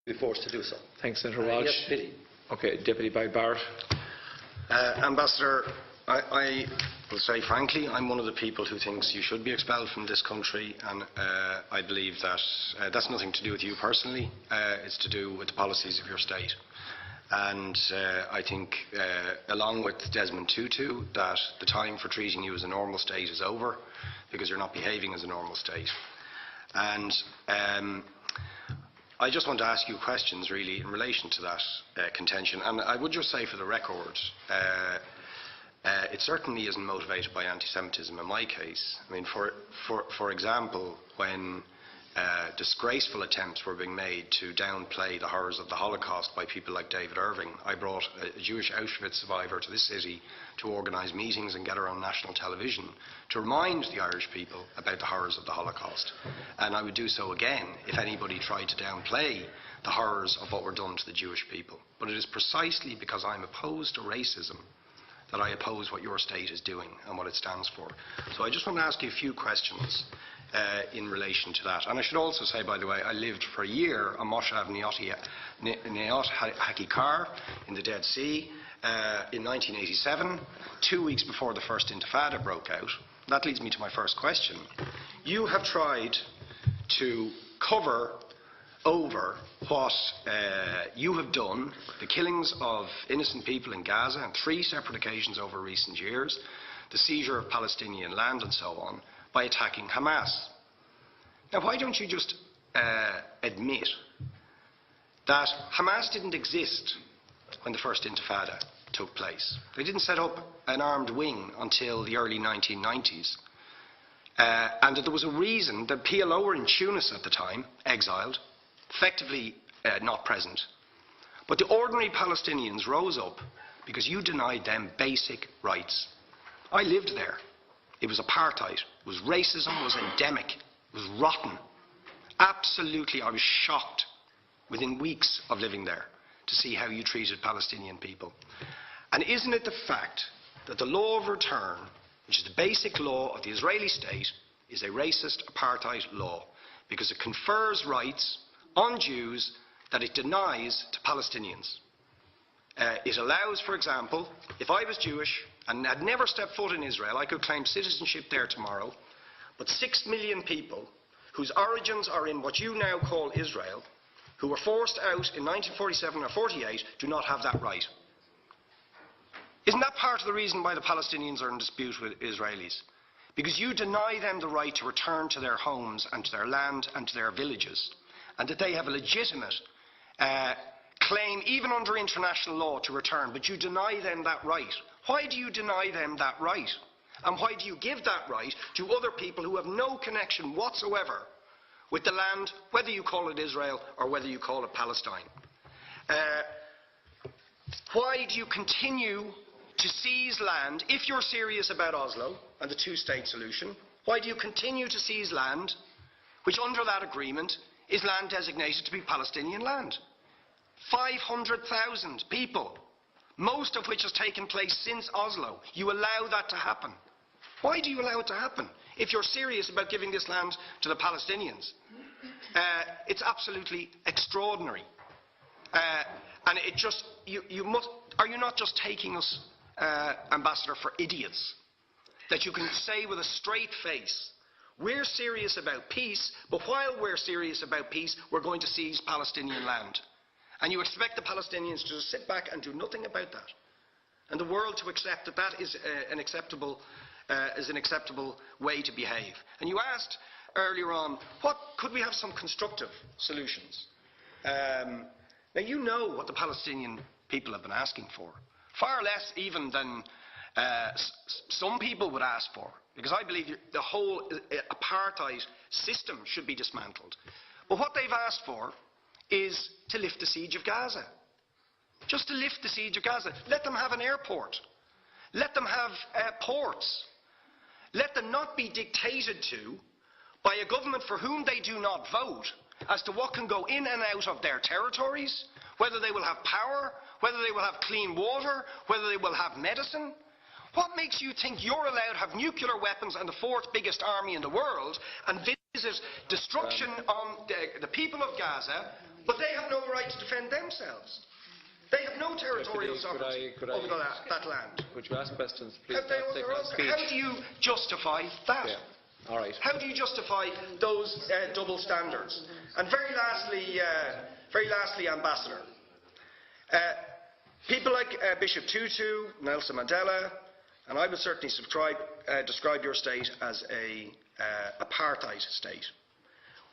be forced to do so. Thanks, Senator Walsh. Yes, pity. Okay, Deputy Barrett. Ambassador, I will say frankly, I'm one of the people who thinks you should be expelled from this country, and I believe that that's nothing to do with you personally. It's to do with the policies of your state. And I think, along with Desmond Tutu, that the time for treating you as a normal state is over, because you're not behaving as a normal state. And I just want to ask you questions, really, in relation to that contention. And I would just say, for the record, it certainly isn't motivated by anti-Semitism in my case. I mean, for example, when disgraceful attempts were being made to downplay the horrors of the Holocaust by people like David Irving, I brought a Jewish Auschwitz survivor to this city to organise meetings and get her on national television to remind the Irish people about the horrors of the Holocaust. And I would do so again if anybody tried to downplay the horrors of what were done to the Jewish people. But it is precisely because I'm opposed to racism that I oppose what your state is doing and what it stands for. So I just want to ask you a few questions in relation to that. And I should also say, by the way, I lived for a year on Moshav Neot Hakikar in the Dead Sea in 1987, 2 weeks before the first Intifada broke out. That leads me to my first question. You have tried to cover over what you have done, the killings of innocent people in Gaza on 3 separate occasions over recent years, the seizure of Palestinian land and so on, by attacking Hamas. Now, why don't you just admit that Hamas didn't exist when the first Intifada took place? They didn't set up an armed wing until the early 1990s. And that there was a reason that PLO were in Tunis at the time, exiled, effectively not present. But the ordinary Palestinians rose up because you denied them basic rights. I lived there. It was apartheid. It was racism. It was endemic. It was rotten. Absolutely, I was shocked within weeks of living there to see how you treated Palestinian people. And isn't it the fact that the law of return, which is the basic law of the Israeli state, is a racist apartheid law because it confers rights on Jews that it denies to Palestinians? It allows, for example, if I was Jewish and had never stepped foot in Israel, I could claim citizenship there tomorrow, but 6 million people whose origins are in what you now call Israel, who were forced out in 1947 or 48, do not have that right. Isn't that part of the reason why the Palestinians are in dispute with Israelis? Because you deny them the right to return to their homes and to their land and to their villages, and that they have a legitimate claim, even under international law, to return, but you deny them that right. Why do you deny them that right? And why do you give that right to other people who have no connection whatsoever with the land, whether you call it Israel or whether you call it Palestine? Why do you continue to seize land, if you're serious about Oslo and the two-state solution? Why do you continue to seize land, which under that agreement is land designated to be Palestinian land? 500,000 people, most of which has taken place since Oslo. You allow that to happen. Why do you allow it to happen if you're serious about giving this land to the Palestinians? It's absolutely extraordinary. And it just, are you not just taking us, Ambassador, for idiots? That you can say with a straight face, we're serious about peace, but while we're serious about peace, we're going to seize Palestinian land. And you expect the Palestinians to just sit back and do nothing about that. And the world to accept that that is an acceptable way to behave. And you asked earlier on, could we have some constructive solutions? Now, you know what the Palestinian people have been asking for. Far less even than some people would ask for. Because I believe the whole apartheid system should be dismantled. But what they've asked for is to lift the siege of Gaza. Just to lift the siege of Gaza. Let them have an airport. Let them have ports. Let them not be dictated to by a government for whom they do not vote as to what can go in and out of their territories, whether they will have power, whether they will have clean water, whether they will have medicine. What makes you think you're allowed to have nuclear weapons and the 4th biggest army in the world and visit destruction on the people of Gaza, but they have no right defend themselves. They have no territorial sovereignty could over that land. Could you ask questions, please? How do you justify that? Yeah. All right. How do you justify those double standards? And very lastly, Ambassador, people like Bishop Tutu, Nelson Mandela, and I would certainly describe your state as a apartheid state,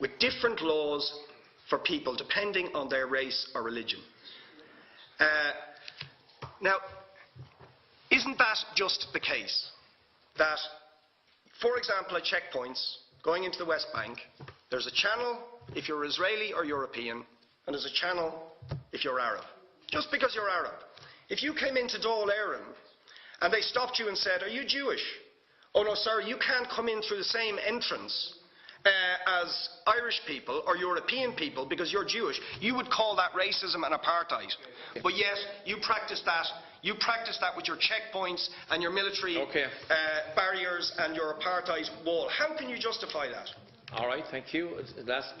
with different laws for people depending on their race or religion. Now, isn't that just the case that, for example, at checkpoints going into the West Bank, there's a channel if you're Israeli or European, and there's a channel if you're Arab? Just because you're Arab. If you came into Dáil Éireann and they stopped you and said, "Are you Jewish?" "Oh no, sorry, you can't come in through the same entrance as Irish people or European people because you're Jewish," you would call that racism and apartheid. But yet, you practice that. You practice that with your checkpoints and your military barriers and your apartheid wall. How can you justify that? All right, thank you. Last